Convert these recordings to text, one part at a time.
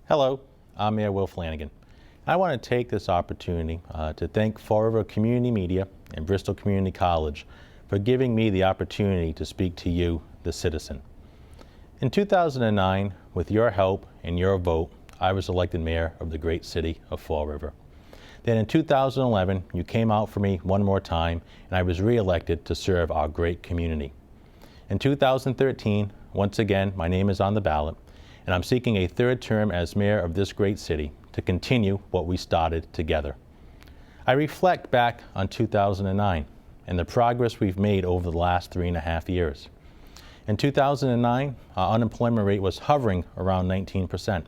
Hello, I'm Mayor Will Flanagan. I want to take this opportunity to thank Fall River Community Media and Bristol Community College for giving me the opportunity to speak to you, the citizen. In 2009, with your help and your vote, I was elected mayor of the great city of Fall River. Then in 2011, you came out for me one more time, and I was re-elected to serve our great community. In 2013, once again, my name is on the ballot, and I'm seeking a third term as mayor of this great city to continue what we started together. I reflect back on 2009 and the progress we've made over the last 3.5 years. In 2009, our unemployment rate was hovering around 19%.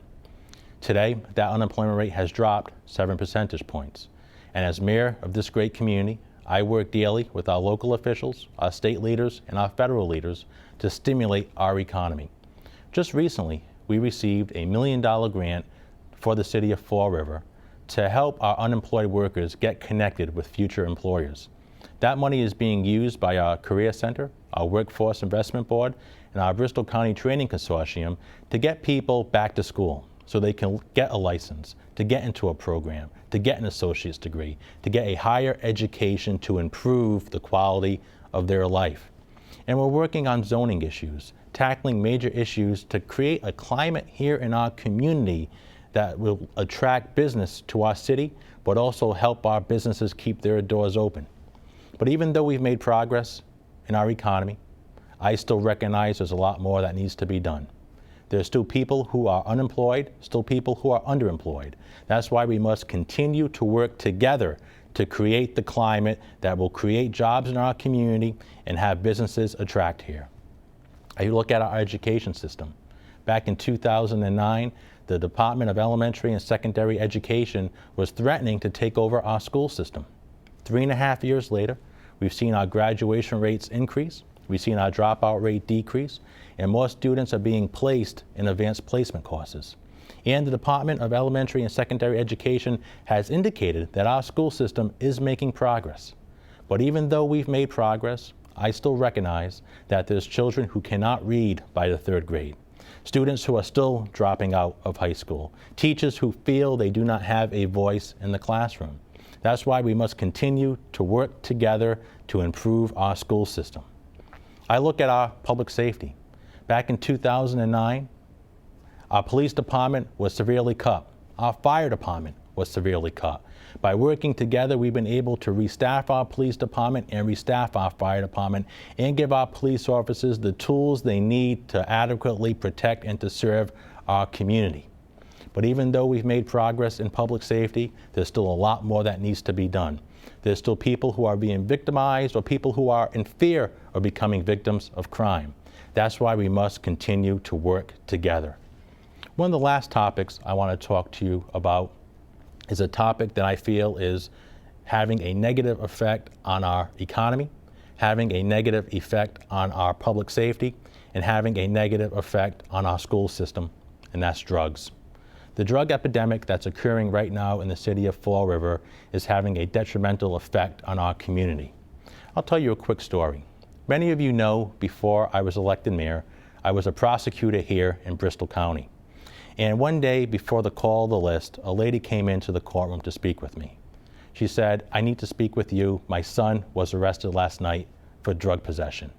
Today, that unemployment rate has dropped 7 percentage points. And as mayor of this great community, I work daily with our local officials, our state leaders, and our federal leaders to stimulate our economy. Just recently, we received a $1 million grant for the city of Fall River to help our unemployed workers get connected with future employers. That money is being used by our Career Center, our Workforce Investment Board, and our Bristol County Training Consortium to get people back to school so they can get a license, to get into a program, to get an associate's degree, to get a higher education to improve the quality of their life. And we're working on zoning issues, tackling major issues to create a climate here in our community that will attract business to our city, but also help our businesses keep their doors open. But even though we've made progress in our economy, I still recognize there's a lot more that needs to be done. There's still people who are unemployed, still people who are underemployed. That's why we must continue to work together to create the climate that will create jobs in our community and have businesses attract here. I look at our education system. Back in 2009, the Department of Elementary and Secondary Education was threatening to take over our school system. 3.5 years later, we've seen our graduation rates increase, we've seen our dropout rate decrease, and more students are being placed in advanced placement courses. And the Department of Elementary and Secondary Education has indicated that our school system is making progress. But even though we've made progress, I still recognize that there's children who cannot read by the 3rd grade, students who are still dropping out of high school, teachers who feel they do not have a voice in the classroom. That's why we must continue to work together to improve our school system. I look at our public safety. Back in 2009, our police department was severely cut. Our fire department was severely cut. By working together, we've been able to restaff our police department and restaff our fire department and give our police officers the tools they need to adequately protect and to serve our community. But even though we've made progress in public safety, there's still a lot more that needs to be done. There's still people who are being victimized or people who are in fear of becoming victims of crime. That's why we must continue to work together. One of the last topics I want to talk to you about is a topic that I feel is having a negative effect on our economy, having a negative effect on our public safety, and having a negative effect on our school system, and that's drugs. The drug epidemic that's occurring right now in the city of Fall River is having a detrimental effect on our community. I'll tell you a quick story. Many of you know before I was elected mayor, I was a prosecutor here in Bristol County. And one day before the call of the list, a lady came into the courtroom to speak with me. She said, "I need to speak with you. My son was arrested last night for drug possession."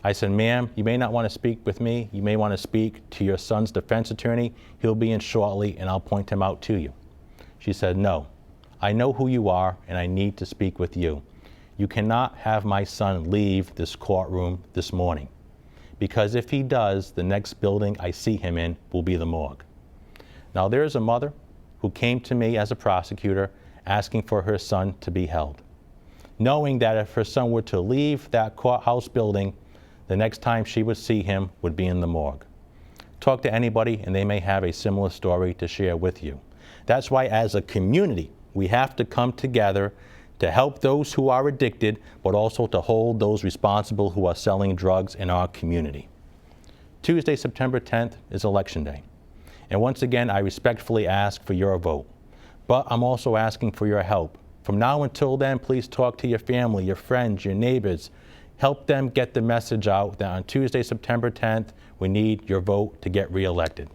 I said, "Ma'am, you may not want to speak with me. You may want to speak to your son's defense attorney. He'll be in shortly and I'll point him out to you." She said, "No, I know who you are and I need to speak with you. You cannot have my son leave this courtroom this morning, because if he does, the next building I see him in will be the morgue." Now there's a mother who came to me as a prosecutor asking for her son to be held, knowing that if her son were to leave that courthouse building, the next time she would see him would be in the morgue. Talk to anybody and they may have a similar story to share with you. That's why as a community, we have to come together to help those who are addicted, but also to hold those responsible who are selling drugs in our community. Tuesday, September 10th is Election Day. And once again, I respectfully ask for your vote. But I'm also asking for your help. From now until then, please talk to your family, your friends, your neighbors. Help them get the message out that on Tuesday, September 10th, we need your vote to get reelected.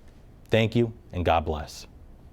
Thank you, and God bless.